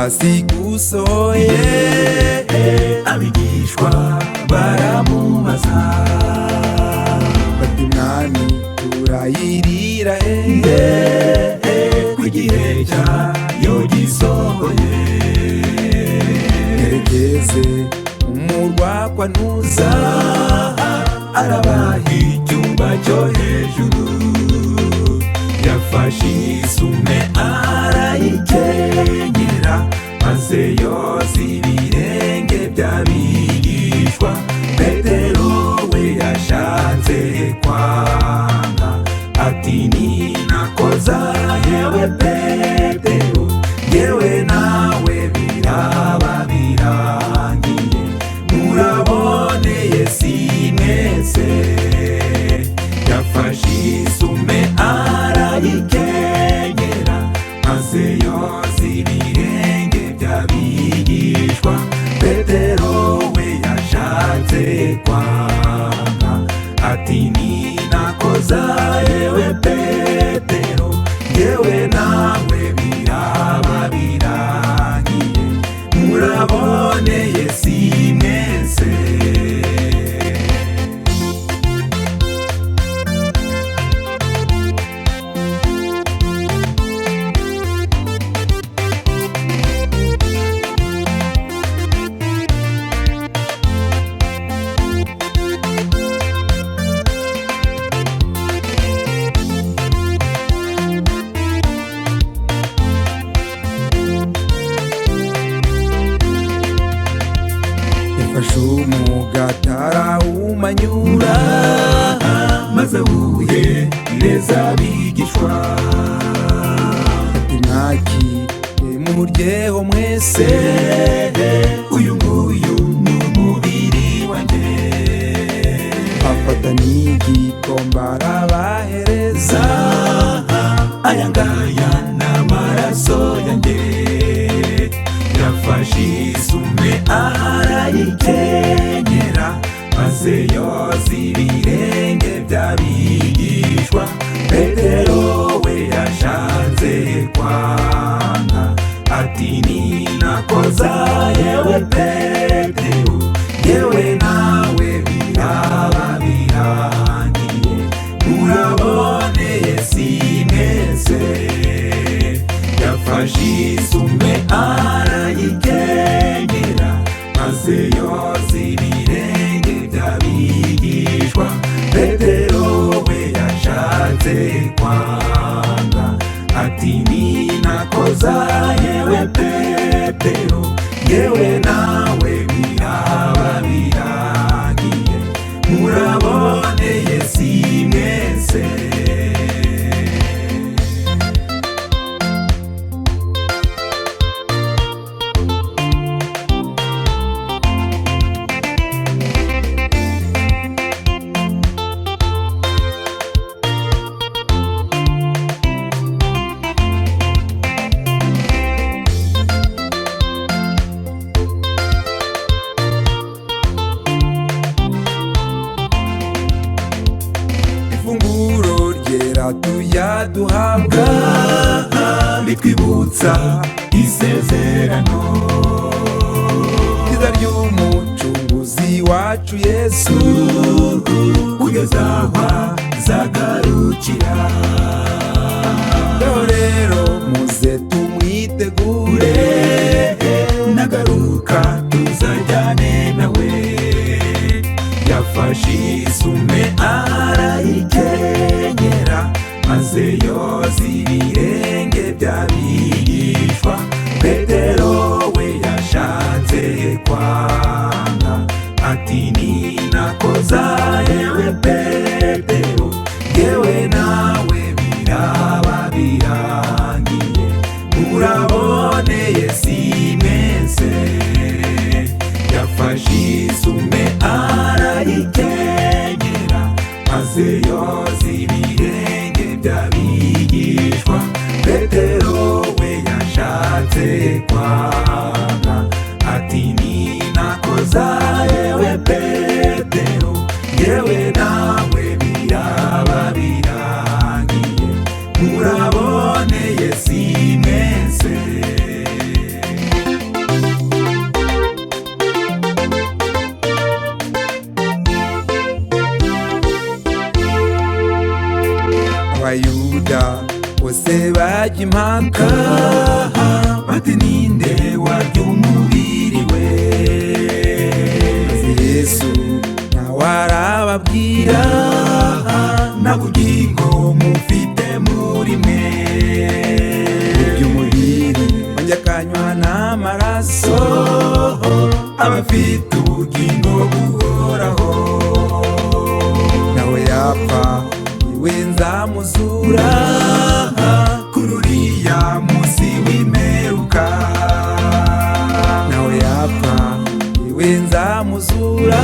basigusoye. Abigishwa baramubaza bati mwami turayirira ko igihe cyayo gisohoye. Nerekeze umurwa kwa Ntuza, arabaha icyumba cyo hejuru. Yafashe isume arayikenyera, maze yoza ibirenge by'abigishwa. Petero we yashatse kwanga, ati ninakoza yewe Petero, yewe nawe biraba birangiye, muraboneye si mwese. Yafashe isume arayikenyera, maze yoza ibirenge by'abigishwa. Petero we yashatse kwanga, ati ninakoza yewe Petero, yewe nawe biraba birangiye, muraboneye si mwese. yafashe umugati arawumanyura, maze awuhe neza abigishwa. ati mwakire muryeho mwese, uyu nguyu ni umubiri wanjye. afata n'igikombe arabahereza, aya ngaya ni amaraso yanjye. Yafashe isume arayikenyera, maze yoza ibirenge by'abigishwa. Petero we yashatse kwanga, ati ninakoza yewe Petero, yewe nawe biraba birangiye, muraboneye si mwese. Yafashe isume arayikenyera, maze yoza ibirenge by'abigishwa. Petero we yashatse kwanga, ati ninakoza yewe Petero, yewe nawe biraba birangiye, muraboneye si mwese. ifunguro ryera tuyaduhabwa, bitwibutsa isezerano ryiza ry'umucunguzi wacu Yesu, kugeza aho azagarukira. rero muze tumwitegure, nagaruka tuzajyane nawe. Yafashe isume arayikenyera, maze yoza ibirenge by'abigishwa. Petero we yashatse kwanga, ati ninakoza yewe Petero, yewe nawe biraba birangiye, muraboneye si mwese. Yafashe isume arayikenyera, maze yoza ibirenge by'abigishwa. Petero we yashatse kwanga, ati ninakoza yewe Petero, yewe nawe biraba birangiye, muraboneye si mwese. impaka bati ninde warya umubiri we, maze Yesu nawe arababwira nta bugingo mufite muri mwe, iby'umubiri wanjye akanywa n'amaraso abafite ubugingo buhoraho. nawe yapfa iwe nzamuzura kuri uriya munsi w'imperuka, nawe yapfa iwe nzamuzura